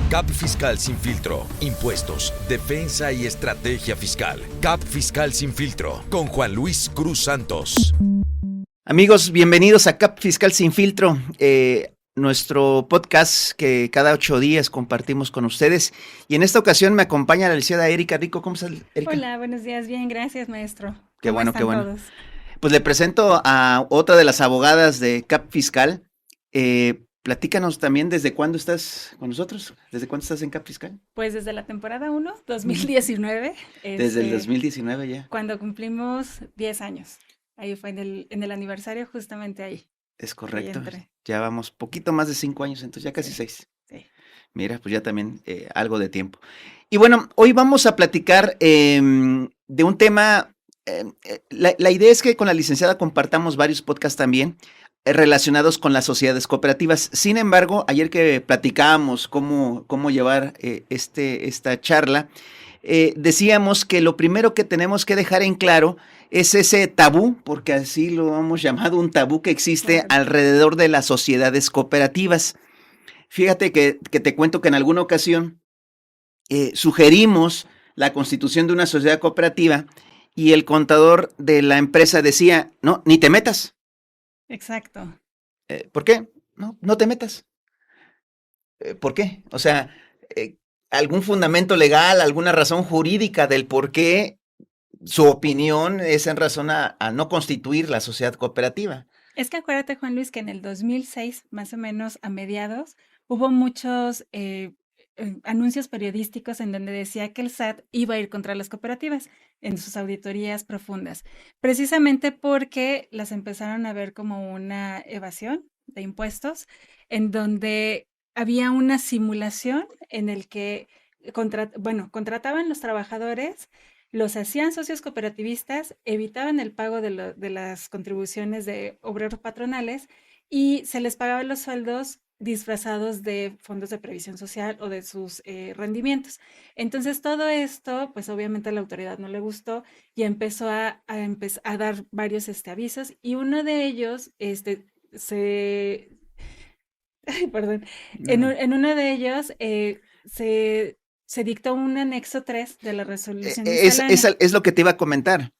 CAP Fiscal Sin Filtro, impuestos, defensa y estrategia fiscal. CAP Fiscal Sin Filtro, con Juan Luis Cruz Santos. Amigos, bienvenidos a CAP Fiscal Sin Filtro, nuestro podcast que cada 8 días compartimos con ustedes. Y en esta ocasión me acompaña la licenciada Erika Rico. ¿Cómo estás, Erika? Hola, buenos días. Bien, gracias, maestro. Qué bueno, qué bueno. Todos? Pues le presento a otra de las abogadas de CAP Fiscal. Platícanos también desde cuándo estás con nosotros. ¿Desde cuándo estás en CAP Fiscal? Pues desde la temporada 1, 2019. Desde el 2019 ya. Cuando cumplimos 10 años. Ahí fue en el aniversario, justamente ahí. Es correcto. Ya vamos poquito más de 5 años, entonces ya casi 6. Sí. Mira, pues ya también algo de tiempo. Y bueno, hoy vamos a platicar de un tema. La idea es que con la licenciada compartamos varios podcasts también relacionados con las sociedades cooperativas. Sin embargo, ayer que platicábamos cómo llevar esta charla, decíamos que lo primero que tenemos que dejar en claro es ese tabú, porque así lo hemos llamado, un tabú que existe alrededor de las sociedades cooperativas. Fíjate que te cuento que en alguna ocasión sugerimos la constitución de una sociedad cooperativa y el contador de la empresa decía, no, ni te metas. Exacto. ¿Por qué? No te metas. ¿Por qué? O sea, algún fundamento legal, alguna razón jurídica del por qué su opinión es en razón a no constituir la sociedad cooperativa. Es que acuérdate, Juan Luis, que en el 2006, más o menos a mediados, hubo muchos anuncios periodísticos en donde decía que el SAT iba a ir contra las cooperativas en sus auditorías profundas, precisamente porque las empezaron a ver como una evasión de impuestos, en donde había una simulación en el que contrataban los trabajadores, los hacían socios cooperativistas, evitaban el pago de las contribuciones de obreros patronales y se les pagaban los sueldos disfrazados de fondos de previsión social o de sus rendimientos. Entonces todo esto, pues obviamente a la autoridad no le gustó y empezó a dar varios avisos y uno de ellos en uno de ellos se dictó un anexo 3 de la resolución miscelánea. Es lo que te iba a comentar.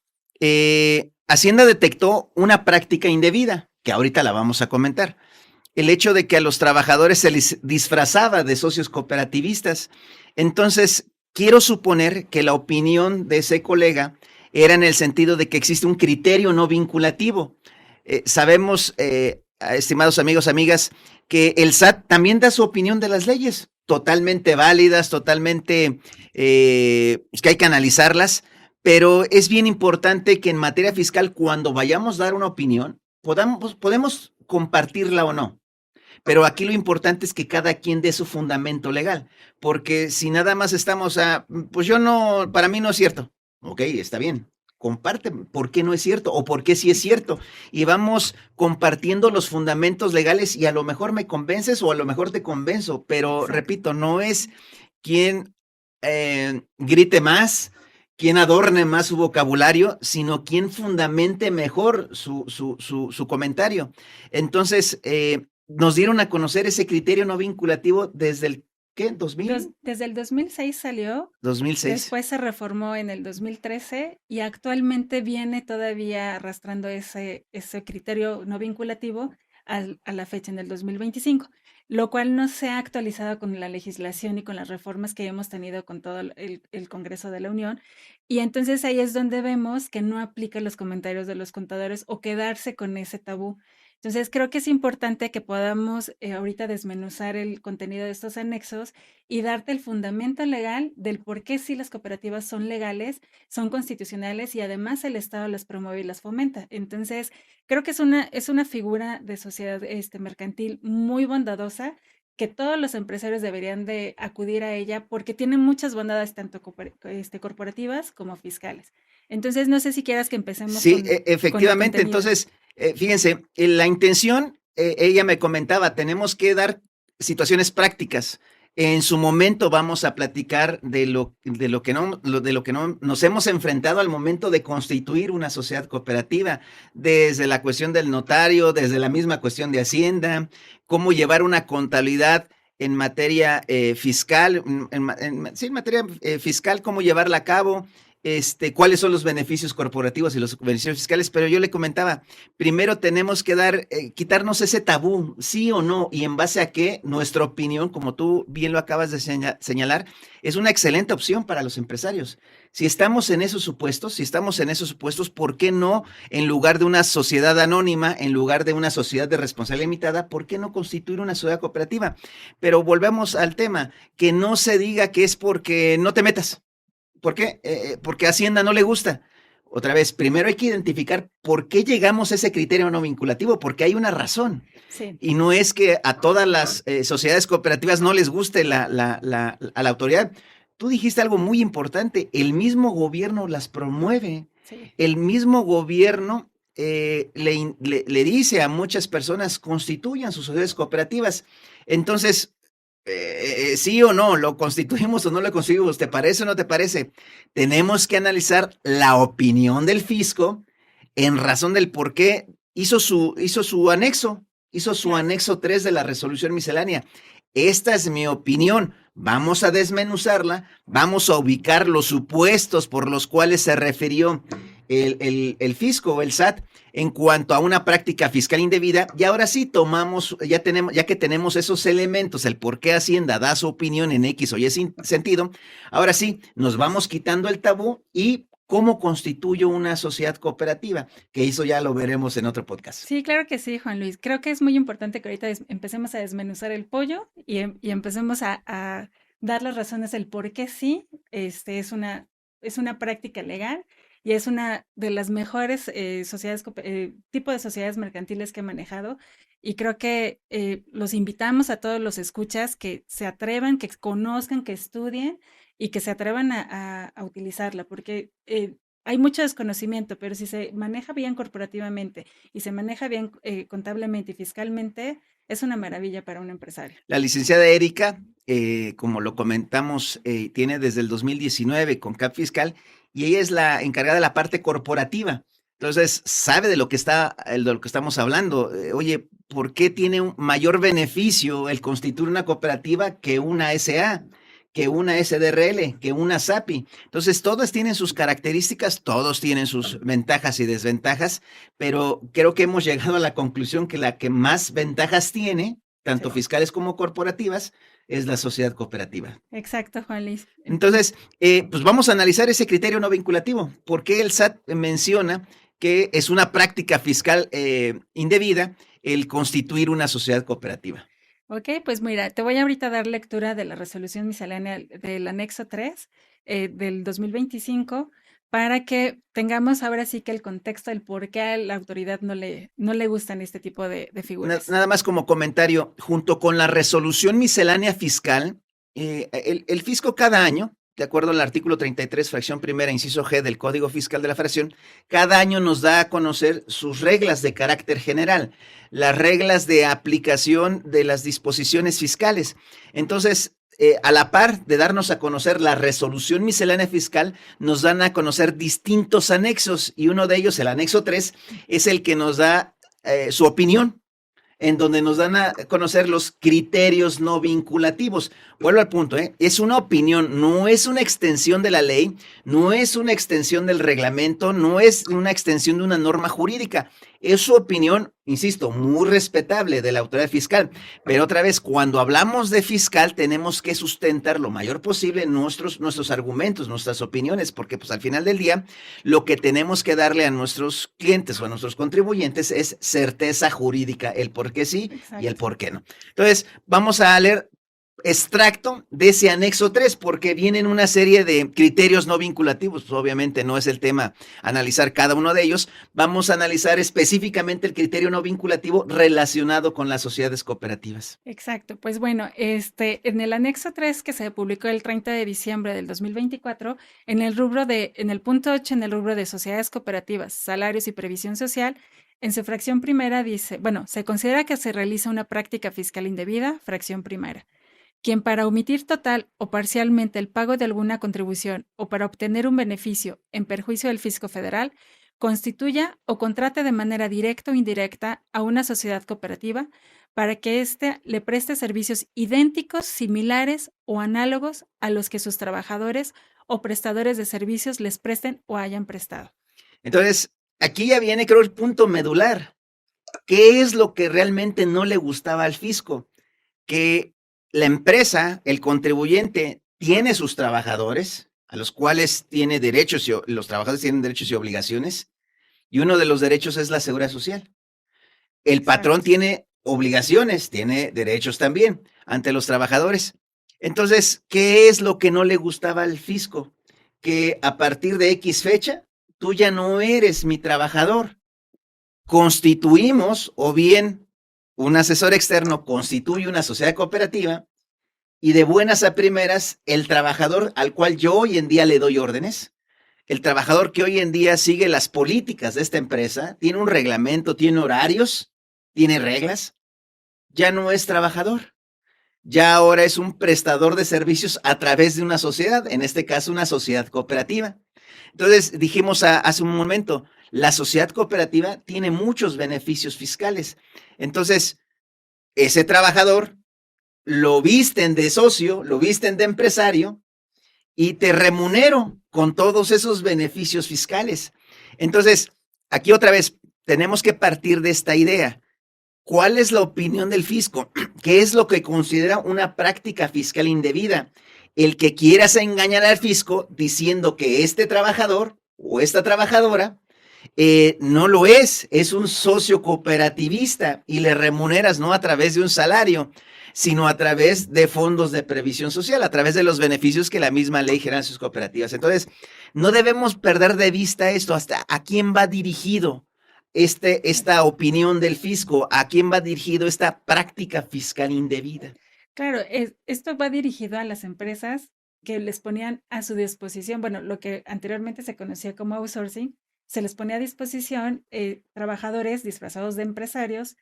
Hacienda detectó una práctica indebida, que ahorita la vamos a comentar. El hecho de que a los trabajadores se les disfrazaba de socios cooperativistas. Entonces, quiero suponer que la opinión de ese colega era en el sentido de que existe un criterio no vinculativo. Sabemos, estimados amigos, amigas, que el SAT también da su opinión de las leyes, totalmente válidas, totalmente que hay que analizarlas, pero es bien importante que en materia fiscal, cuando vayamos a dar una opinión, podemos compartirla o no. Pero aquí lo importante es que cada quien dé su fundamento legal, porque si nada más estamos pues para mí no es cierto. Ok, está bien. Comparte por qué no es cierto o por qué sí es cierto. Y vamos compartiendo los fundamentos legales y a lo mejor me convences o a lo mejor te convenzo, pero repito, no es quien grite más, quien adorne más su vocabulario, sino quien fundamente mejor su comentario. Entonces, nos dieron a conocer ese criterio no vinculativo desde el ¿qué? ¿2000? Desde el 2006 salió. 2006. Después se reformó en el 2013 y actualmente viene todavía arrastrando ese criterio no vinculativo a la fecha en el 2025, lo cual no se ha actualizado con la legislación y con las reformas que hemos tenido con todo el Congreso de la Unión. Y entonces ahí es donde vemos que no aplica los comentarios de los contadores o quedarse con ese tabú. Entonces, creo que es importante que podamos ahorita desmenuzar el contenido de estos anexos y darte el fundamento legal del por qué sí las cooperativas son legales, son constitucionales y además el Estado las promueve y las fomenta. Entonces, creo que es una figura de sociedad mercantil muy bondadosa que todos los empresarios deberían de acudir a ella porque tiene muchas bondades tanto corporativas como fiscales. Entonces, no sé si quieras que empecemos con efectivamente. Entonces, fíjense, la intención, ella me comentaba, tenemos que dar situaciones prácticas. En su momento vamos a platicar de lo que no nos hemos enfrentado al momento de constituir una sociedad cooperativa, desde la cuestión del notario, desde la misma cuestión de Hacienda, cómo llevar una contabilidad en materia fiscal, sí, en materia fiscal, cómo llevarla a cabo, cuáles son los beneficios corporativos y los beneficios fiscales, pero yo le comentaba, primero tenemos que quitarnos ese tabú, sí o no, y en base a qué, nuestra opinión, como tú bien lo acabas de señalar, es una excelente opción para los empresarios. Si estamos en esos supuestos, ¿por qué no, en lugar de una sociedad anónima, en lugar de una sociedad de responsabilidad limitada, por qué no constituir una sociedad cooperativa? Pero volvemos al tema, que no se diga que es porque no te metas. ¿Por qué? Porque a Hacienda no le gusta. Otra vez, primero hay que identificar por qué llegamos a ese criterio no vinculativo, porque hay una razón. Sí. Y no es que a todas las sociedades cooperativas no les guste a la autoridad. Tú dijiste algo muy importante, el mismo gobierno las promueve. Sí. El mismo gobierno le dice a muchas personas, constituyan sus sociedades cooperativas. Entonces, sí o no, lo constituimos o no lo constituimos, ¿te parece o no te parece? Tenemos que analizar la opinión del fisco en razón del por qué hizo su anexo, anexo 3 de la resolución miscelánea. Esta es mi opinión. Vamos a desmenuzarla, vamos a ubicar los supuestos por los cuales se refirió el fisco o el SAT en cuanto a una práctica fiscal indebida, y ahora sí ya que tenemos esos elementos, el por qué Hacienda da su opinión en X o Y sentido, ahora sí nos vamos quitando el tabú y cómo constituyo una sociedad cooperativa, que eso ya lo veremos en otro podcast. Sí, claro que sí, Juan Luis. Creo que es muy importante que ahorita empecemos a desmenuzar el pollo y empecemos a dar las razones del por qué sí, es una práctica legal y es una de las mejores tipo de sociedades mercantiles que he manejado. Y creo que los invitamos a todos los escuchas que se atrevan, que conozcan, que estudien y que se atrevan a utilizarla, porque hay mucho desconocimiento, pero si se maneja bien corporativamente y se maneja bien contablemente y fiscalmente, es una maravilla para un empresario. La licenciada Erika, como lo comentamos, tiene desde el 2019 con CAP Fiscal y ella es la encargada de la parte corporativa. Entonces, sabe de lo que estamos hablando. Oye, ¿por qué tiene un mayor beneficio el constituir una cooperativa que una SA? Que una SDRL, que una SAPI. Entonces, todas tienen sus características, todos tienen sus ventajas y desventajas, pero creo que hemos llegado a la conclusión que la que más ventajas tiene, tanto fiscales como corporativas, es la sociedad cooperativa. Exacto, Juan Luis. Entonces, pues vamos a analizar ese criterio no vinculativo. ¿Por qué el SAT menciona que es una práctica fiscal indebida el constituir una sociedad cooperativa? Ok, pues mira, te voy ahorita a dar lectura de la resolución miscelánea del anexo 3 del 2025 para que tengamos ahora sí que el contexto del por qué a la autoridad no le gustan este tipo de figuras. Nada más como comentario, junto con la resolución miscelánea fiscal, el fisco cada año, de acuerdo al artículo 33, fracción primera, inciso G del Código Fiscal de la Federación, cada año nos da a conocer sus reglas de carácter general, las reglas de aplicación de las disposiciones fiscales. Entonces, a la par de darnos a conocer la resolución miscelánea fiscal, nos dan a conocer distintos anexos y uno de ellos, el anexo 3, es el que nos da su opinión, en donde nos dan a conocer los criterios no vinculativos. Vuelvo al punto, es una opinión, no es una extensión de la ley, no es una extensión del reglamento, no es una extensión de una norma jurídica. Es su opinión, insisto, muy respetable de la autoridad fiscal. Pero otra vez, cuando hablamos de fiscal, tenemos que sustentar lo mayor posible nuestros argumentos, nuestras opiniones, porque pues al final del día, lo que tenemos que darle a nuestros clientes o a nuestros contribuyentes es certeza jurídica, el por qué sí. Exacto. Y el por qué no. Entonces, vamos a leer extracto de ese anexo 3, porque vienen una serie de criterios no vinculativos. Pues obviamente no es el tema analizar cada uno de ellos. Vamos a analizar específicamente el criterio no vinculativo relacionado con las sociedades cooperativas. Exacto. Pues bueno, en el anexo 3 que se publicó el 30 de diciembre del 2024, en el punto 8, en el rubro de sociedades cooperativas, salarios y previsión social, en su fracción primera dice, se considera que se realiza una práctica fiscal indebida, fracción primera. Quien para omitir total o parcialmente el pago de alguna contribución o para obtener un beneficio en perjuicio del fisco federal, constituya o contrate de manera directa o indirecta a una sociedad cooperativa para que éste le preste servicios idénticos, similares o análogos a los que sus trabajadores o prestadores de servicios les presten o hayan prestado. Entonces, aquí ya viene, creo, el punto medular. ¿Qué es lo que realmente no le gustaba al fisco? Que la empresa, el contribuyente, tiene sus trabajadores, a los cuales tiene derechos, los trabajadores tienen derechos y obligaciones, y uno de los derechos es la seguridad social. El patrón tiene obligaciones, tiene derechos también ante los trabajadores. Entonces, ¿qué es lo que no le gustaba al fisco? Que a partir de X fecha, tú ya no eres mi trabajador. Constituimos, o bien un asesor externo constituye una sociedad cooperativa y de buenas a primeras, el trabajador al cual yo hoy en día le doy órdenes, el trabajador que hoy en día sigue las políticas de esta empresa, tiene un reglamento, tiene horarios, tiene reglas, ya no es trabajador. Ya ahora es un prestador de servicios a través de una sociedad, en este caso una sociedad cooperativa. Entonces, dijimos hace un momento, la sociedad cooperativa tiene muchos beneficios fiscales. Entonces, ese trabajador lo visten de socio, lo visten de empresario y te remunero con todos esos beneficios fiscales. Entonces, aquí otra vez, tenemos que partir de esta idea. ¿Cuál es la opinión del fisco? ¿Qué es lo que considera una práctica fiscal indebida? El que quieras engañar al fisco diciendo que este trabajador o esta trabajadora no lo es un socio cooperativista y le remuneras no a través de un salario, sino a través de fondos de previsión social, a través de los beneficios que la misma ley genera en sus cooperativas. Entonces, no debemos perder de vista esto, hasta a quién va dirigido esta opinión del fisco, a quién va dirigido esta práctica fiscal indebida. Claro, esto va dirigido a las empresas que les ponían a su disposición, bueno, lo que anteriormente se conocía como outsourcing, se les ponía a disposición trabajadores disfrazados de empresarios.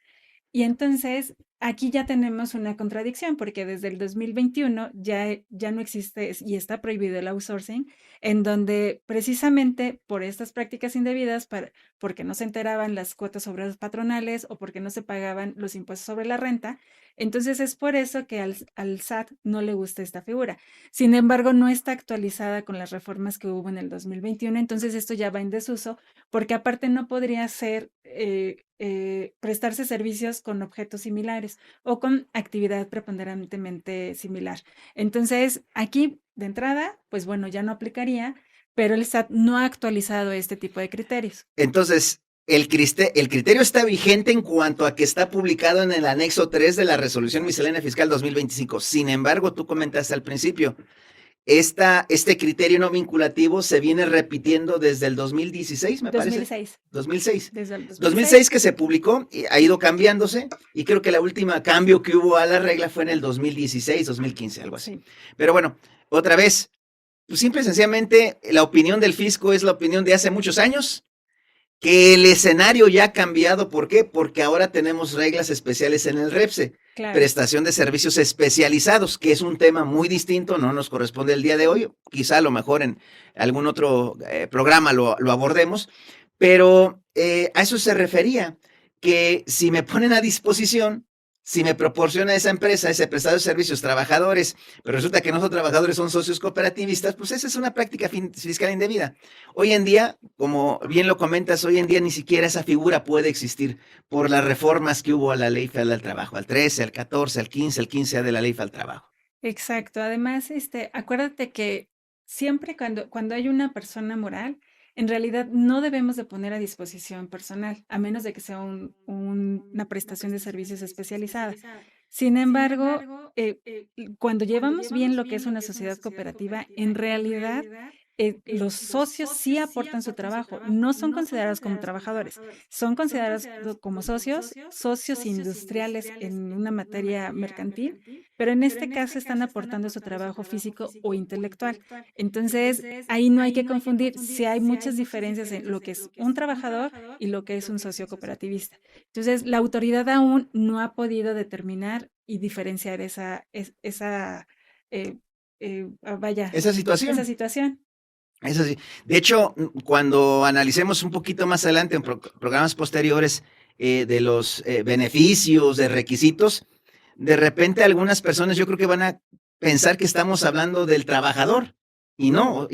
Y entonces aquí ya tenemos una contradicción porque desde el 2021 ya no existe y está prohibido el outsourcing, en donde precisamente por estas prácticas indebidas, porque no se enteraban las cuotas obreras patronales o porque no se pagaban los impuestos sobre la renta, entonces es por eso que al SAT no le gusta esta figura. Sin embargo, no está actualizada con las reformas que hubo en el 2021, entonces esto ya va en desuso porque aparte no podría ser prestarse servicios con objetos similares o con actividad preponderantemente similar. Entonces, aquí de entrada, pues bueno, ya no aplicaría, pero el SAT no ha actualizado este tipo de criterios. Entonces, el criterio está vigente en cuanto a que está publicado en el anexo 3 de la Resolución Miscelánea Fiscal 2025. Sin embargo, tú comentaste al principio, este criterio no vinculativo se viene repitiendo desde el 2016, me 2006. parece. 2006. Desde el 2006. 2006 que se publicó, y ha ido cambiándose, y creo que la última cambio que hubo a la regla fue en el 2016, 2015, algo así. Sí. Pero bueno, otra vez, pues simple y sencillamente, la opinión del fisco es la opinión de hace muchos años, que el escenario ya ha cambiado. ¿Por qué? Porque ahora tenemos reglas especiales en el REPSE, Claro. prestación de servicios especializados, que es un tema muy distinto, no nos corresponde el día de hoy, quizá a lo mejor en algún otro programa lo abordemos, pero a eso se refería, que si me ponen a disposición, si me proporciona esa empresa, ese prestador de servicios, trabajadores, pero resulta que no son trabajadores, son socios cooperativistas, pues esa es una práctica fiscal indebida. Hoy en día, como bien lo comentas, hoy en día ni siquiera esa figura puede existir por las reformas que hubo a la Ley Federal del Trabajo, al 13, al 14, al 15, al 15A de la Ley Federal del Trabajo. Exacto. Además, acuérdate que siempre cuando hay una persona moral, en realidad no debemos de poner a disposición personal, a menos de que sea una prestación de servicios especializada. Sin embargo, cuando llevamos bien lo que es una sociedad cooperativa, en realidad los socios sí aportan su trabajo, no son considerados como trabajadores, son considerados como socios industriales en una materia mercantil, pero en este caso están aportando su trabajo físico o intelectual. Entonces, ahí no hay que confundir, si hay muchas diferencias en lo que es un trabajador y lo que es un socio cooperativista. Entonces, la autoridad aún no ha podido determinar y diferenciar esa situación. Es así. De hecho, cuando analicemos un poquito más adelante en programas posteriores de los beneficios, de requisitos, de repente algunas personas yo creo que van a pensar que estamos hablando del trabajador y no,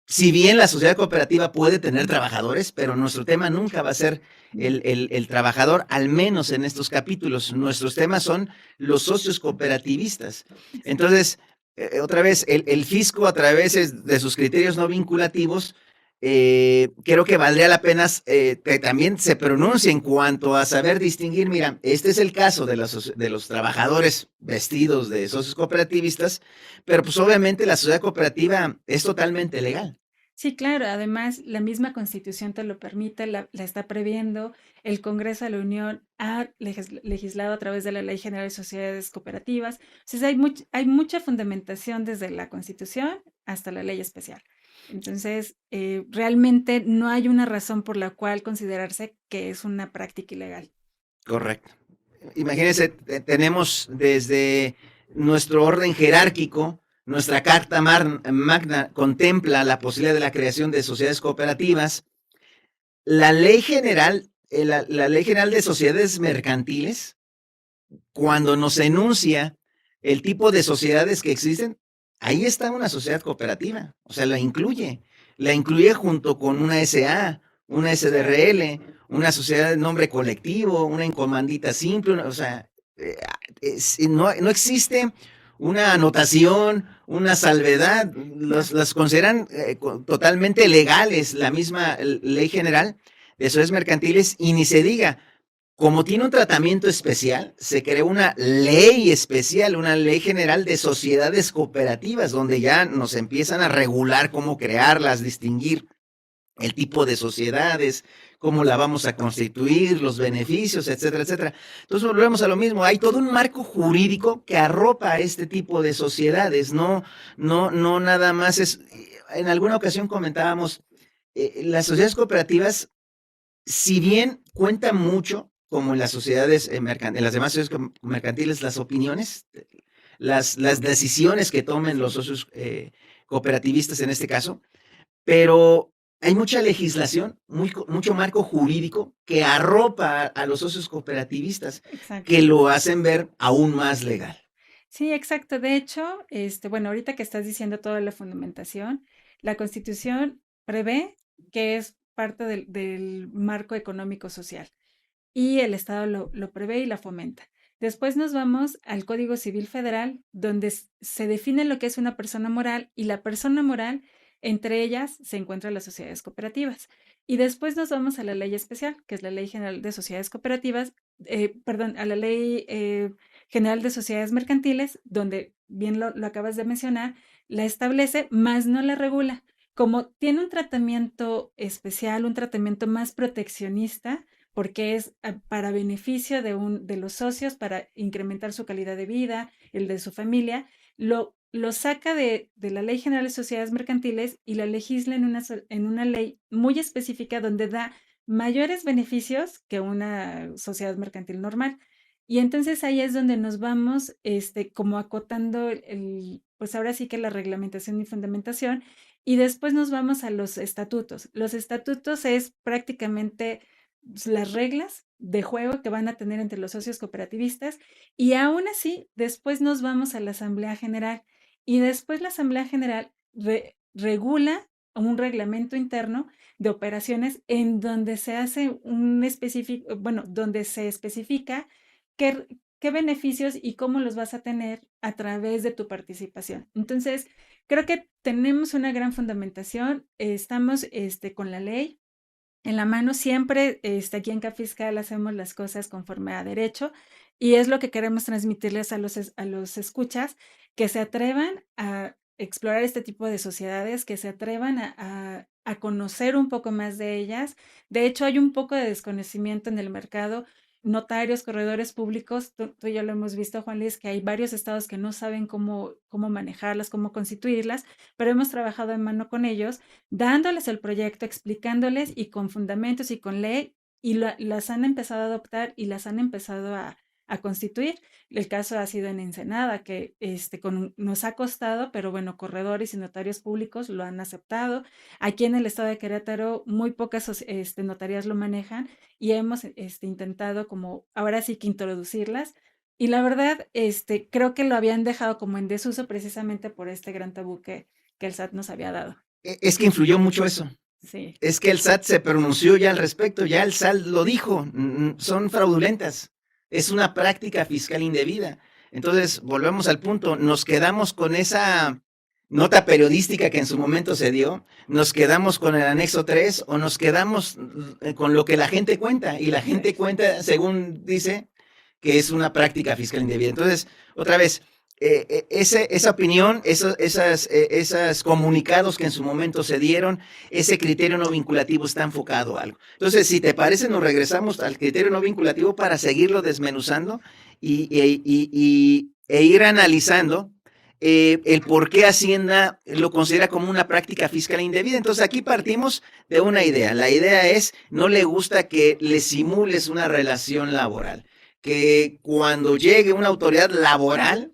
si bien la sociedad cooperativa puede tener trabajadores, pero nuestro tema nunca va a ser el trabajador, al menos en estos capítulos. Nuestros temas son los socios cooperativistas. Entonces, otra vez, el fisco a través de sus criterios no vinculativos, creo que valdría la pena que también se pronuncie en cuanto a saber distinguir, mira, este es el caso de los trabajadores vestidos de socios cooperativistas, pero pues obviamente la sociedad cooperativa es totalmente legal. Sí, claro. Además, la misma Constitución te lo permite, la está previendo. El Congreso de la Unión ha legislado a través de la Ley General de Sociedades Cooperativas. Entonces, hay mucha fundamentación desde la Constitución hasta la ley especial. Entonces, realmente no hay una razón por la cual considerarse que es una práctica ilegal. Correcto. Imagínense, tenemos desde nuestro orden jerárquico, nuestra Carta Magna contempla la posibilidad de la creación de sociedades cooperativas. La Ley General, la Ley General de Sociedades Mercantiles, cuando nos enuncia el tipo de sociedades que existen, ahí está una sociedad cooperativa, o sea, la incluye junto con una SA, una SDRL, una sociedad de nombre colectivo, una encomandita simple, o sea, no existe una anotación, una salvedad, las consideran totalmente legales, la misma ley general de sociedades mercantiles, y ni se diga, como tiene un tratamiento especial, se creó una ley especial, una ley general de sociedades cooperativas, donde ya nos empiezan a regular cómo crearlas, distinguir el tipo de sociedades, cómo la vamos a constituir, los beneficios, etcétera, etcétera. Entonces volvemos a lo mismo, hay todo un marco jurídico que arropa a este tipo de sociedades, no nada más es, en alguna ocasión comentábamos, las sociedades cooperativas, si bien cuentan mucho, como en las sociedades en las demás sociedades mercantiles, las opiniones, las decisiones que tomen los socios cooperativistas en este caso, pero hay mucha legislación, mucho marco jurídico que arropa a los socios cooperativistas, Exacto. que lo hacen ver aún más legal. Sí, exacto. De hecho, bueno, ahorita que estás diciendo toda la fundamentación, la Constitución prevé que es parte del marco económico social y el Estado lo prevé y la fomenta. Después nos vamos al Código Civil Federal, donde se define lo que es una persona moral, y la persona moral, entre ellas se encuentran las sociedades cooperativas. Y después nos vamos a la ley especial, que es la Ley General de Sociedades Cooperativas, perdón, a la Ley General de Sociedades Mercantiles, donde, bien lo acabas de mencionar, la establece, mas no la regula. Como tiene un tratamiento especial, un tratamiento más proteccionista, porque es para beneficio de los socios, para incrementar su calidad de vida, el de su familia, lo saca de la Ley General de Sociedades Mercantiles y la legisla en una ley muy específica, donde da mayores beneficios que una sociedad mercantil normal. Y entonces ahí es donde nos vamos como acotando pues ahora sí que la reglamentación y fundamentación, y después nos vamos a los estatutos. Los estatutos es prácticamente las reglas de juego que van a tener entre los socios cooperativistas, y aún así después nos vamos a la Asamblea General, y después la Asamblea General regula un reglamento interno de operaciones, en donde se hace un específico, bueno, donde se especifica qué beneficios y cómo los vas a tener a través de tu participación. Entonces, creo que tenemos una gran fundamentación, estamos con la ley en la mano. Siempre aquí en CAP Fiscal hacemos las cosas conforme a derecho, y es lo que queremos transmitirles a los escuchas, que se atrevan a explorar este tipo de sociedades, que se atrevan a conocer un poco más de ellas. De hecho, hay un poco de desconocimiento en el mercado. Notarios, corredores públicos, tú y yo lo hemos visto, Juan Luis, que hay varios estados que no saben cómo manejarlas, cómo constituirlas, pero hemos trabajado en mano con ellos, dándoles el proyecto, explicándoles y con fundamentos y con ley, y las han empezado a adoptar y las han empezado a a constituir. El caso ha sido en Ensenada, que nos ha costado, pero bueno, corredores y notarios públicos lo han aceptado. Aquí en el estado de Querétaro, muy pocas notarías lo manejan y hemos intentado como ahora sí que introducirlas. Y la verdad, creo que lo habían dejado como en desuso precisamente por este gran tabú que el SAT nos había dado. Es que influyó mucho eso. Sí. Es que el SAT se pronunció ya al respecto, ya el SAT lo dijo, son fraudulentas, es una práctica fiscal indebida. Entonces, volvemos al punto, nos quedamos con esa nota periodística que en su momento se dio, nos quedamos con el anexo 3 o nos quedamos con lo que la gente cuenta, y la gente cuenta, según dice, que es una práctica fiscal indebida. Entonces, otra vez, esa opinión, esos comunicados que en su momento se dieron, ese criterio no vinculativo está enfocado a algo. Entonces, si te parece, nos regresamos al criterio no vinculativo para seguirlo desmenuzando e ir analizando el por qué Hacienda lo considera como una práctica fiscal indebida. Entonces, aquí partimos de una idea. La idea es, no le gusta que le simules una relación laboral, que cuando llegue una autoridad laboral,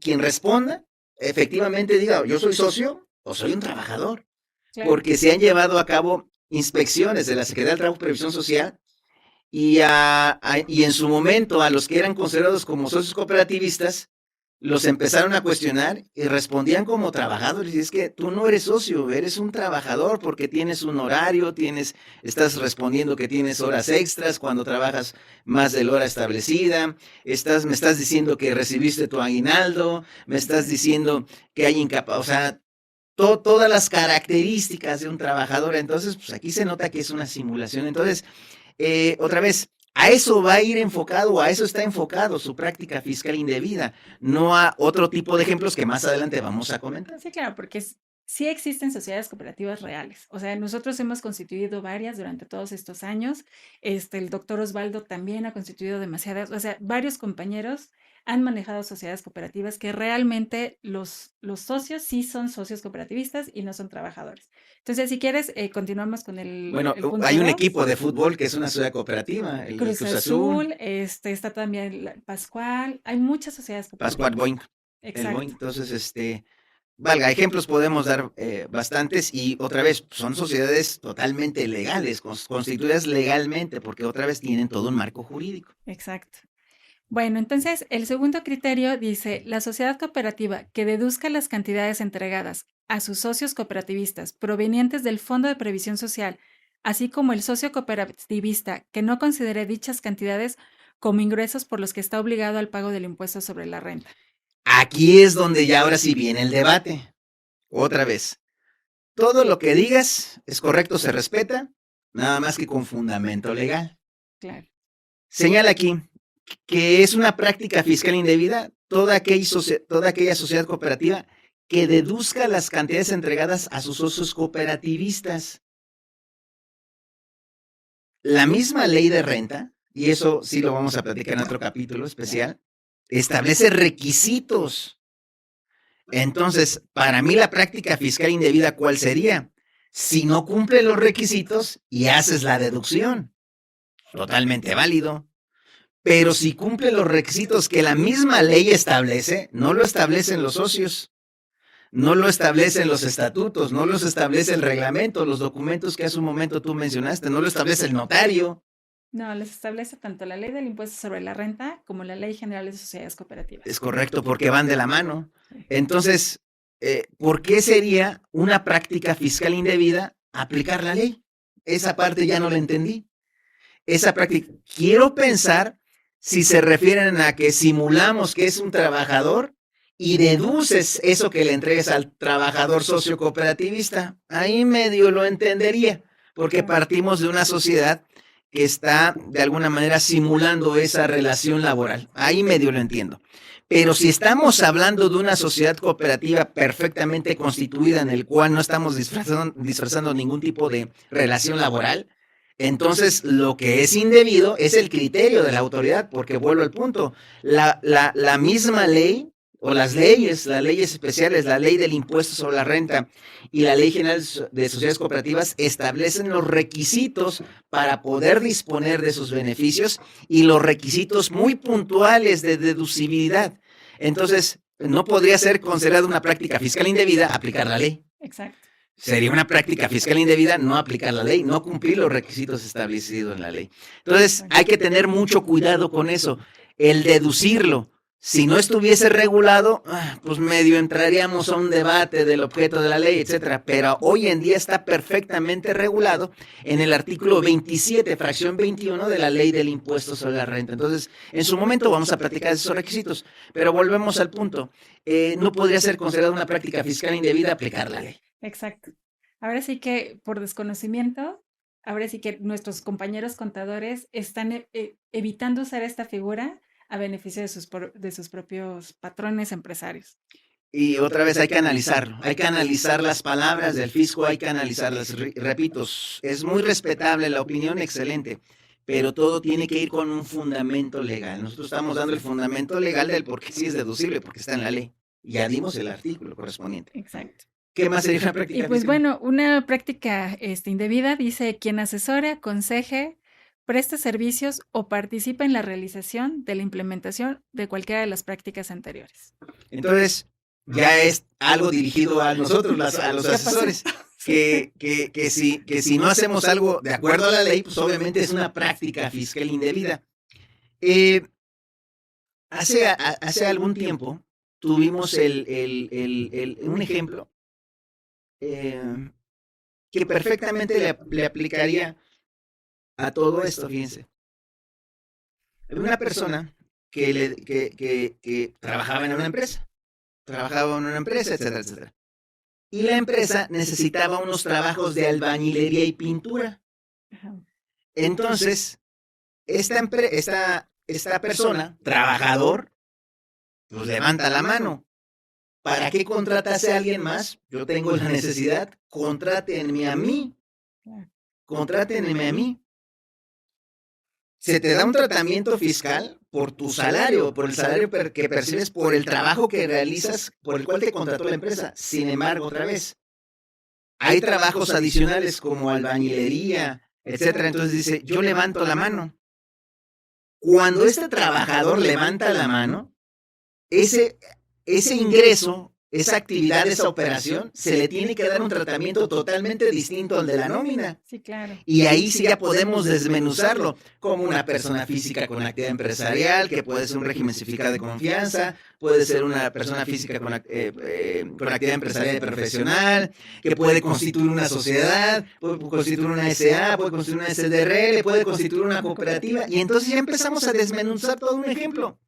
quien responda, efectivamente diga, yo soy socio o soy un trabajador. Claro. Porque se han llevado a cabo inspecciones de la Secretaría del Trabajo y Previsión Social y en su momento a los que eran considerados como socios cooperativistas, los empezaron a cuestionar y respondían como trabajadores. Y es que tú no eres socio, eres un trabajador porque tienes un horario, estás respondiendo que tienes horas extras cuando trabajas más de la hora establecida, me estás diciendo que recibiste tu aguinaldo, me estás diciendo que hay incapacidad, o sea, todas las características de un trabajador. Entonces, pues aquí se nota que es una simulación. Entonces, otra vez, a eso va a ir enfocado, a eso está enfocado su práctica fiscal indebida, no a otro tipo de ejemplos que más adelante vamos a comentar. Sí, claro, porque sí existen sociedades cooperativas reales. O sea, nosotros hemos constituido varias durante todos estos años. El doctor Osvaldo también ha constituido demasiadas, o sea, varios compañeros han manejado sociedades cooperativas que realmente los socios sí son socios cooperativistas y no son trabajadores. Entonces, si quieres, continuamos con el Bueno, punto hay un 2. equipo de fútbol que es una sociedad cooperativa, el Cruz Azul, está también Pascual, hay muchas sociedades cooperativas. Pascual Boing. Exacto. El Boing. Entonces, valga, ejemplos podemos dar bastantes y otra vez son sociedades totalmente legales, constituidas legalmente, porque otra vez tienen todo un marco jurídico. Exacto. Bueno, entonces el segundo criterio dice, la sociedad cooperativa que deduzca las cantidades entregadas a sus socios cooperativistas provenientes del Fondo de Previsión Social, así como el socio cooperativista que no considere dichas cantidades como ingresos por los que está obligado al pago del impuesto sobre la renta. Aquí es donde ya ahora sí viene el debate. Otra vez, todo lo que digas es correcto, se respeta, nada más que con fundamento legal. Claro. Señala aquí que es una práctica fiscal indebida toda aquella sociedad cooperativa que deduzca las cantidades entregadas a sus socios cooperativistas. La misma ley de renta, y eso sí lo vamos a platicar en otro capítulo especial, establece requisitos. Entonces, para mí la práctica fiscal indebida, ¿cuál sería? Si no cumple los requisitos y haces la deducción, totalmente válido. Pero si cumple los requisitos que la misma ley establece, no lo establecen los socios, no lo establecen los estatutos, no los establece el reglamento, los documentos que hace un momento tú mencionaste, no lo establece el notario. No, les establece tanto la ley del impuesto sobre la renta como la ley general de sociedades cooperativas. Es correcto, porque van de la mano. Entonces, ¿por qué sería una práctica fiscal indebida aplicar la ley? Esa parte ya no la entendí. Esa práctica, quiero pensar si se refieren a que simulamos que es un trabajador y deduces eso que le entregues al trabajador socio cooperativista. Ahí medio lo entendería, porque partimos de una sociedad que está de alguna manera simulando esa relación laboral. Ahí medio lo entiendo. Pero si estamos hablando de una sociedad cooperativa perfectamente constituida en el cual no estamos disfrazando ningún tipo de relación laboral, entonces lo que es indebido es el criterio de la autoridad, porque vuelvo al punto, la misma ley o las leyes especiales, la ley del impuesto sobre la renta y la ley general de sociedades cooperativas establecen los requisitos para poder disponer de sus beneficios y los requisitos muy puntuales de deducibilidad. Entonces, no podría ser considerada una práctica fiscal indebida aplicar la ley. Exacto. Sería una práctica fiscal indebida no aplicar la ley, no cumplir los requisitos establecidos en la ley. Entonces, hay que tener mucho cuidado con eso. El deducirlo, si no estuviese regulado, pues medio entraríamos a un debate del objeto de la ley, etcétera. Pero hoy en día está perfectamente regulado en el artículo 27, fracción 21 de la ley del impuesto sobre la renta. Entonces, en su momento vamos a platicar de esos requisitos. Pero volvemos al punto. No podría ser considerada una práctica fiscal indebida aplicar la ley. Exacto. Ahora sí que por desconocimiento, ahora sí que nuestros compañeros contadores están evitando usar esta figura a beneficio de sus propios patrones empresarios. Y otra vez hay que analizarlo, hay que analizar las palabras del fisco, hay que analizarlas. Repito, es muy respetable, la opinión excelente, pero todo tiene que ir con un fundamento legal. Nosotros estamos dando el fundamento legal del por qué sí es deducible, porque está en la ley. Ya dimos el artículo correspondiente. Exacto. ¿Qué más sería una práctica Y pues fiscal? bueno, una práctica indebida dice quien asesore, aconseje, preste servicios o participa en la realización de la implementación de cualquiera de las prácticas anteriores. Entonces, ya es algo dirigido a nosotros, a los asesores, que si no hacemos algo de acuerdo a la ley, pues obviamente es una práctica fiscal indebida. Hace algún tiempo tuvimos un ejemplo que perfectamente le aplicaría a todo esto, fíjense. Había una persona que trabajaba en una empresa, etcétera, etcétera. Y la empresa necesitaba unos trabajos de albañilería y pintura. Ajá. Entonces, esta persona, trabajador, pues levanta la mano. ¿Para qué contratase a alguien más? Yo tengo la necesidad, contrátenme a mí. Contrátenme a mí. Se te da un tratamiento fiscal por tu salario, por el salario que percibes, por el trabajo que realizas, por el cual te contrató la empresa. Sin embargo, otra vez, hay trabajos adicionales como albañilería, etcétera. Entonces dice, yo levanto la mano. Cuando este trabajador levanta la mano, ese ingreso, esa actividad, esa operación, se le tiene que dar un tratamiento totalmente distinto al de la nómina. Sí, claro. Y ahí sí ya podemos desmenuzarlo como una persona física con actividad empresarial, que puede ser un régimen simplificado de confianza, puede ser una persona física con actividad empresarial y profesional, que puede constituir una sociedad, puede constituir una SA, puede constituir una SDRL, puede constituir una cooperativa, y entonces ya empezamos a desmenuzar todo un ejemplo.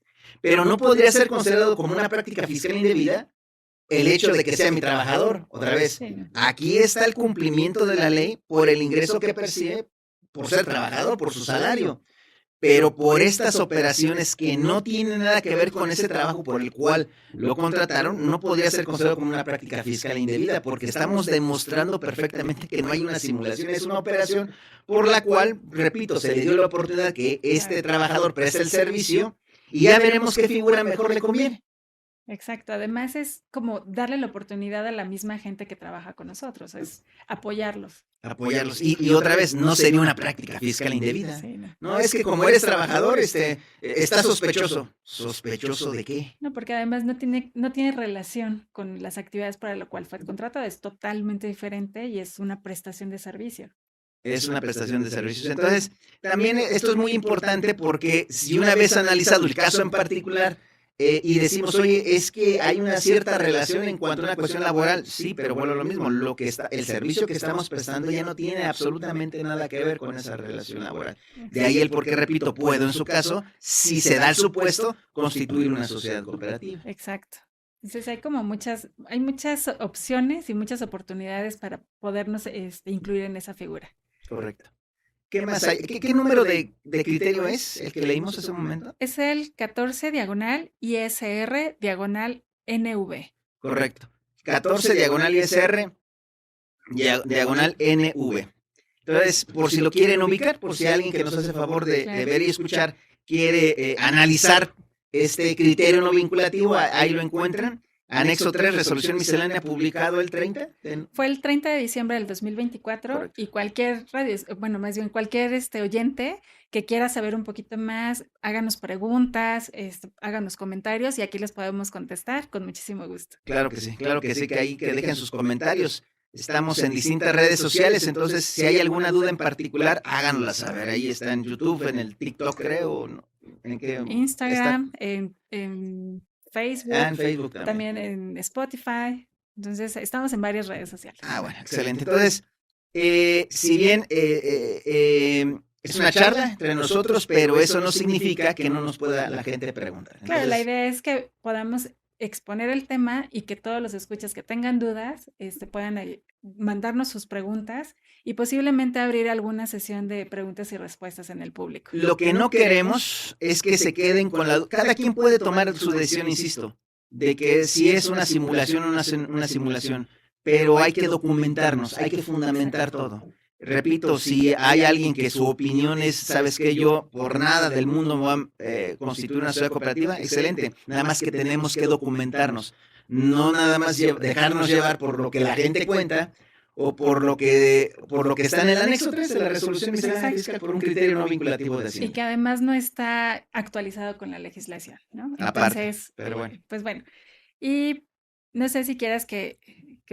Pero no podría ser considerado como una práctica fiscal indebida el hecho de que sea mi trabajador. Otra vez, aquí está el cumplimiento de la ley por el ingreso que percibe por ser trabajador, por su salario. Pero por estas operaciones que no tienen nada que ver con ese trabajo por el cual lo contrataron, no podría ser considerado como una práctica fiscal indebida, porque estamos demostrando perfectamente que no hay una simulación, es una operación por la cual, repito, se le dio la oportunidad que este trabajador preste el servicio y ya veremos qué figura mejor le conviene. Exacto, además es como darle la oportunidad a la misma gente que trabaja con nosotros, es apoyarlos. Apoyarlos. Y otra vez, no sería una práctica fiscal indebida. Sí, no. No, es que como eres trabajador, está sospechoso. ¿Sospechoso de qué? No, porque además no tiene relación con las actividades para lo cual fue contratado, es totalmente diferente y es una prestación de servicio. Es una prestación de servicios. Entonces, también esto es muy importante porque si una vez analizado el caso en particular, y decimos, oye, es que hay una cierta relación en cuanto a una cuestión laboral, sí, pero bueno, lo mismo, el servicio que estamos prestando ya no tiene absolutamente nada que ver con esa relación laboral. De ahí el por qué, repito, puedo en su caso, si se da el supuesto, constituir una sociedad cooperativa. Exacto. Entonces hay muchas opciones y muchas oportunidades para podernos incluir en esa figura. Correcto. ¿Qué más hay? ¿Qué número de criterio es el que leímos hace un momento? Es el 14/ISR/NV. Correcto. 14/ISR/NV. Entonces, por si lo quieren ubicar, por si alguien que nos hace favor de ver y escuchar quiere analizar este criterio no vinculativo, ahí lo encuentran. Anexo 3, resolución miscelánea, publicado el 30. Fue el 30 de diciembre del 2024. Correcto. Y cualquier más bien cualquier oyente que quiera saber un poquito más, háganos preguntas, háganos comentarios y aquí les podemos contestar con muchísimo gusto. Claro que sí, que ahí que dejen sus comentarios. Estamos en distintas redes sociales, entonces si hay alguna duda en particular, háganosla saber. Ahí está en YouTube, en el TikTok, creo. ¿No? ¿En qué? Instagram, en Facebook, en Facebook también en Spotify. Entonces, estamos en varias redes sociales. Bueno, excelente. Entonces, si bien es una charla entre nosotros, pero eso no significa que no nos pueda la gente preguntar. Entonces, claro, la idea es que podamos exponer el tema y que todos los escuchas que tengan dudas puedan mandarnos sus preguntas y posiblemente abrir alguna sesión de preguntas y respuestas en el público. Lo que no queremos es que se queden con la... Cada quien puede tomar su decisión, insisto, de que si es una simulación o una simulación, pero hay que documentarnos, hay que fundamentar todo. Repito, si hay alguien que su opinión es, ¿sabes qué? Yo por nada del mundo me voy a constituir una sociedad cooperativa, excelente. Nada más que tenemos que documentarnos, no nada más dejarnos llevar por lo que la gente cuenta o por lo que está en el anexo 3 de la resolución miscelánea fiscal por un criterio no vinculativo de Hacienda. Y que además no está actualizado con la legislación, ¿no? Aparte, entonces, pero bueno. Pues bueno, y no sé si quieras que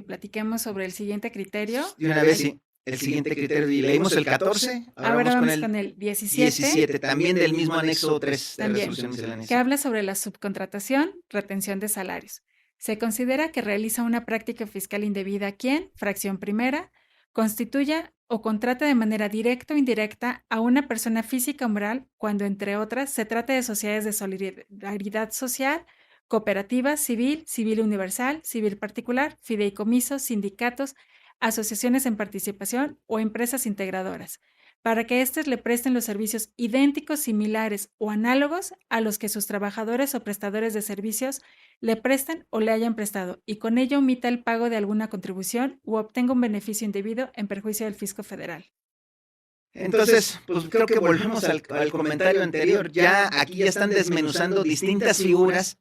platiquemos sobre el siguiente criterio. De una vez, sí. El siguiente criterio, y leímos el 14, ahora vamos con el 17. También del mismo anexo 3 de también, resolución miscelánea. Que habla sobre la subcontratación, retención de salarios. Se considera que realiza una práctica fiscal indebida quien, fracción primera, constituya o contrate de manera directa o indirecta a una persona física o moral cuando, entre otras, se trate de sociedades de solidaridad social, cooperativa, civil, civil universal, civil particular, fideicomisos, sindicatos, asociaciones en participación o empresas integradoras, para que éstas le presten los servicios idénticos, similares o análogos a los que sus trabajadores o prestadores de servicios le presten o le hayan prestado, y con ello omita el pago de alguna contribución u obtenga un beneficio indebido en perjuicio del fisco federal. Entonces, pues creo que volvemos al comentario anterior. Aquí ya están desmenuzando distintas figuras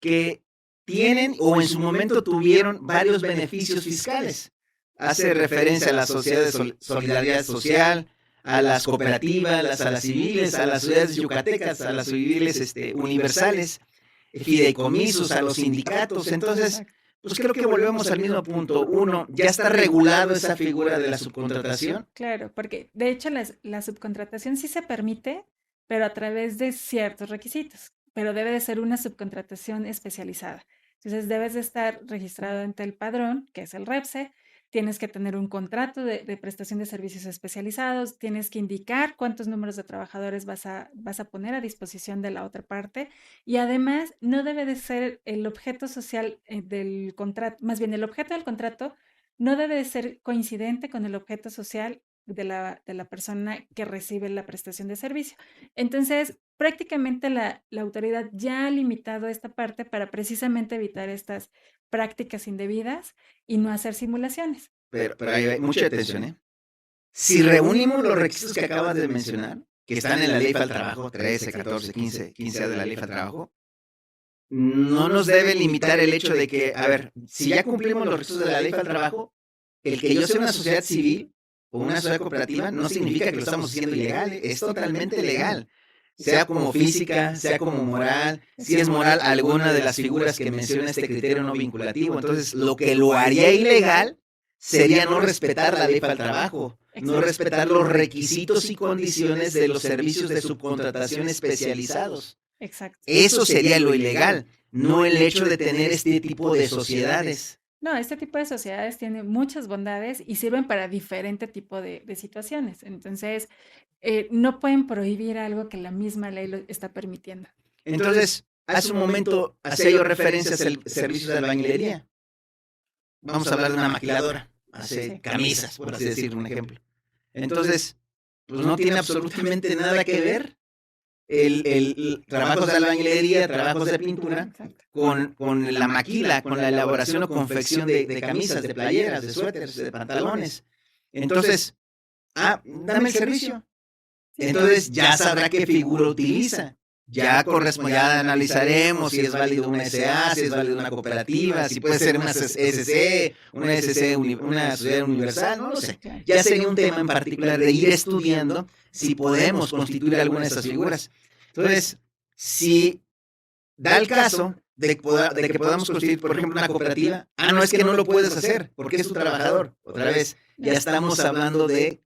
que tienen o en su momento tuvieron varios beneficios fiscales. Hace referencia a las sociedades de solidaridad social, a las cooperativas, a las civiles, a las sociedades yucatecas, a las civiles universales, fideicomisos, a los sindicatos. Entonces, pues creo que volvemos al mismo punto. Uno, ya está regulado esa figura de la subcontratación. Claro, porque de hecho la subcontratación sí se permite, pero a través de ciertos requisitos, pero debe de ser una subcontratación especializada. Entonces, debes de estar registrado ante el padrón, que es el REPSE. Tienes que tener un contrato de prestación de servicios especializados, tienes que indicar cuántos números de trabajadores vas a poner a disposición de la otra parte, y además no debe de ser el objeto social del contrato, más bien el objeto del contrato no debe de ser coincidente con el objeto social de la persona que recibe la prestación de servicio. Entonces, prácticamente la autoridad ya ha limitado esta parte para precisamente evitar estas prácticas indebidas y no hacer simulaciones. Pero hay mucha atención, ¿eh? Si reunimos los requisitos que acabas de mencionar, que están en la Ley para el Trabajo, 13, 14, 15 de la Ley para el Trabajo, no nos debe limitar el hecho de que, a ver, si ya cumplimos los requisitos de la Ley para el Trabajo, el que yo sea una sociedad civil o una sociedad cooperativa no significa que lo estamos haciendo ilegal, es totalmente legal. Sea como física, sea como moral, si es moral alguna de las figuras que menciona este criterio no vinculativo. Entonces, lo que lo haría ilegal sería no respetar la Ley para el Trabajo, no respetar los requisitos y condiciones de los servicios de subcontratación especializados. Exacto. Eso sería lo ilegal, no el hecho de tener este tipo de sociedades. No, este tipo de sociedades tiene muchas bondades y sirven para diferente tipo de situaciones. Entonces, no pueden prohibir algo que la misma ley lo está permitiendo. Entonces, hace un momento hacía yo referencias al servicio de albañilería. Vamos a hablar de una maquiladora, hace camisas, por así decir, un ejemplo. Entonces, pues no tiene absolutamente nada que ver el trabajos de albañilería, trabajos de pintura, con la maquila, con la elaboración o confección de camisas, de playeras, de suéteres, de pantalones. Entonces, dame el servicio. Entonces ya sabrá qué figura utiliza. Ya analizaremos si es válido una SA, si es válido una cooperativa, si puede ser una SC, una sociedad universal, no lo sé. Claro. Ya sería un tema en particular de ir estudiando si podemos constituir alguna de esas figuras. Entonces, si da el caso de que podamos constituir, por ejemplo, una cooperativa, no es que no lo puedes hacer, porque es tu trabajador. Otra vez, ya estamos hablando de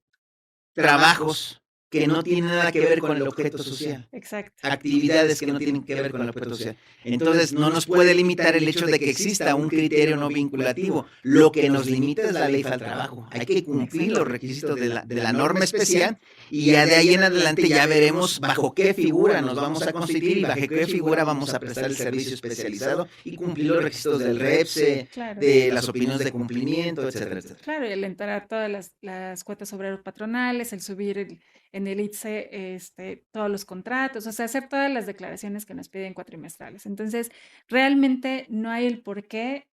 trabajos que no tienen nada que ver con el objeto social. Exacto. Actividades que no tienen que ver con el objeto social. Entonces, no nos puede limitar el hecho de que exista un criterio no vinculativo. Lo que nos limita es la ley del trabajo. Hay que cumplir los requisitos de la norma especial y ya de ahí en adelante ya veremos bajo qué figura nos vamos a constituir y bajo qué figura vamos a prestar el servicio especializado y cumplir los requisitos del REPSE, Claro. de las opiniones de cumplimiento, etcétera, etcétera. Claro, y el entrar todas las cuotas obrero patronales, el subir en el ITSE todos los contratos, o sea, hacer todas las declaraciones que nos piden cuatrimestrales. Entonces, realmente no hay el por qué,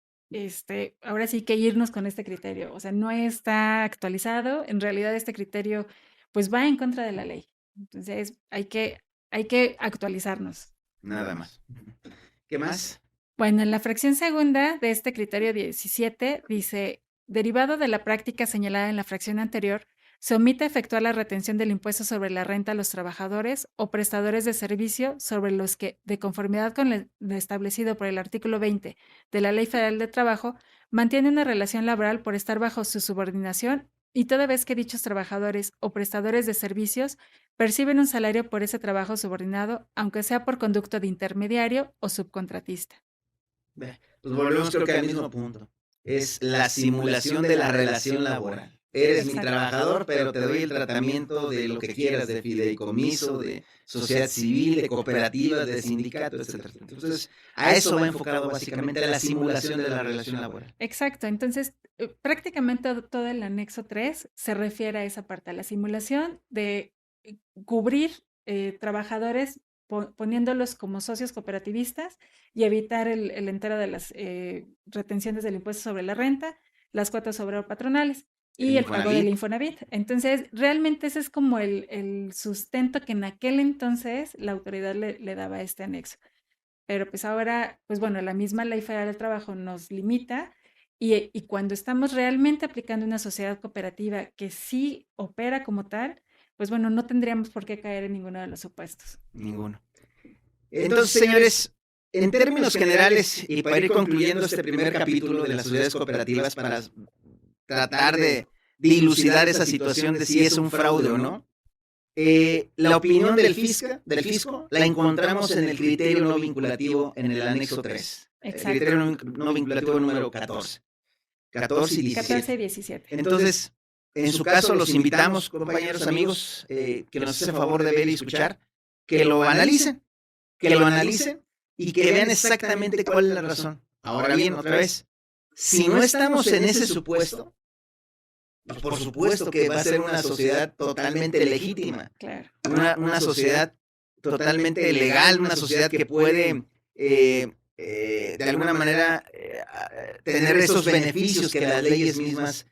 ahora sí que irnos con este criterio, o sea, no está actualizado, en realidad este criterio pues va en contra de la ley. Entonces, hay que actualizarnos. Nada más. ¿Qué más? Bueno, en la fracción segunda de este criterio 17 dice, derivado de la práctica señalada en la fracción anterior, se omite efectuar la retención del impuesto sobre la renta a los trabajadores o prestadores de servicio sobre los que, de conformidad con lo establecido por el artículo 20 de la Ley Federal de Trabajo, mantiene una relación laboral por estar bajo su subordinación y toda vez que dichos trabajadores o prestadores de servicios perciben un salario por ese trabajo subordinado, aunque sea por conducto de intermediario o subcontratista. Pues volvemos creo que al mismo punto. Es la simulación de la relación laboral. Eres mi trabajador, pero te doy el tratamiento de lo que quieras, de fideicomiso, de sociedad civil, de cooperativa, de sindicato, etcétera. Entonces, a eso va enfocado básicamente a la simulación de la relación laboral. Exacto, entonces prácticamente todo el anexo 3 se refiere a esa parte, a la simulación de cubrir trabajadores poniéndolos como socios cooperativistas y evitar el entero de las retenciones del impuesto sobre la renta, las cuotas obrero patronales y el pago del Infonavit. Entonces, realmente ese es como el sustento que en aquel entonces la autoridad le daba a este anexo. Pero pues ahora, pues bueno, la misma Ley Federal del Trabajo nos limita y cuando estamos realmente aplicando una sociedad cooperativa que sí opera como tal, pues bueno, no tendríamos por qué caer en ninguno de los supuestos. Ninguno. Entonces, señores, en términos generales, y para ir concluyendo este primer capítulo de las sociedades cooperativas, para tratar de dilucidar esa situación de si es un fraude o no, la opinión del fisco la encontramos en el criterio no vinculativo en el anexo 3. Exacto. El criterio no vinculativo número 14. 14 y 17. 14 y 17. Entonces, en su caso, los invitamos, compañeros, amigos, que nos hacen favor de ver y escuchar, que lo analicen y que vean exactamente cuál es la razón. Ahora bien, otra vez, si no estamos en ese supuesto, pues por supuesto que va a ser una sociedad totalmente legítima, Claro. una sociedad totalmente legal, una sociedad que puede de alguna manera tener esos beneficios que las leyes mismas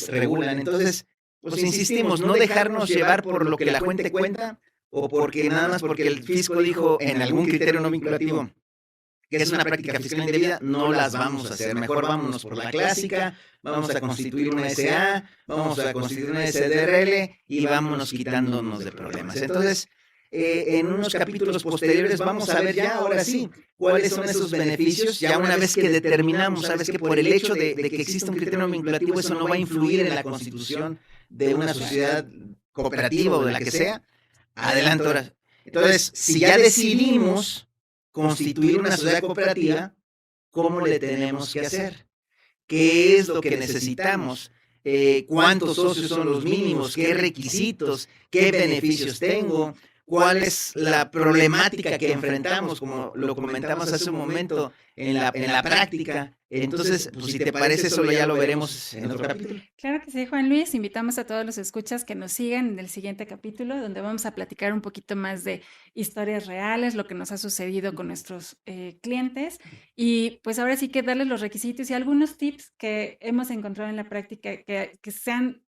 regulan. Entonces, pues insistimos, no dejarnos llevar por lo que la gente cuenta o porque nada más porque el fisco dijo en algún criterio no vinculativo que es una práctica fiscal indebida, no las vamos a hacer. Mejor vámonos por la clásica, vamos a constituir una SA, vamos a constituir una SDRL y vámonos quitándonos de problemas. Entonces, en unos capítulos posteriores vamos a ver ya, ahora sí, cuáles son esos beneficios, ya una vez que determinamos, sabes que por el hecho de que existe un criterio no vinculativo, eso no va a influir en la constitución de una sociedad cooperativa o de la que sea, adelante ahora. Entonces, si ya decidimos constituir una sociedad cooperativa, ¿cómo le tenemos que hacer? ¿Qué es lo que necesitamos? ¿Cuántos socios son los mínimos? ¿Qué requisitos? ¿Qué beneficios tengo? ¿Cuál es la problemática que enfrentamos, como lo comentamos hace un momento, en la práctica? Entonces, pues si te parece, eso ya lo veremos en otro capítulo. Claro que sí, Juan Luis. Invitamos a todos los escuchas que nos sigan en el siguiente capítulo, donde vamos a platicar un poquito más de historias reales, lo que nos ha sucedido con nuestros clientes. Y pues ahora sí que darles los requisitos y algunos tips que hemos encontrado en la práctica que se han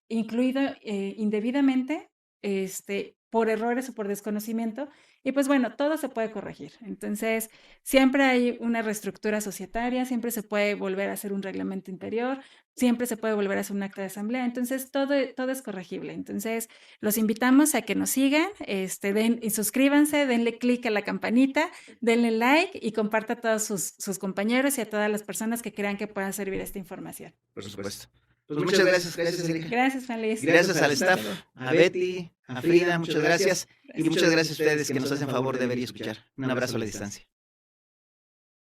incluido indebidamente, por errores o por desconocimiento, Y pues bueno, todo se puede corregir. Entonces, siempre hay una reestructura societaria, siempre se puede volver a hacer un reglamento interior, siempre se puede volver a hacer un acta de asamblea. Entonces, todo es corregible. Entonces, los invitamos a que nos sigan, den y suscríbanse, denle clic a la campanita, denle like y comparta a todos sus compañeros y a todas las personas que crean que puedan servir esta información. Por supuesto. Pues muchas gracias, Erika. Gracias, Feliz. Gracias al staff, a Betty, a Frida, muchas gracias. Y muchas gracias a ustedes que nos hacen favor de ver y escuchar. Un abrazo a la distancia.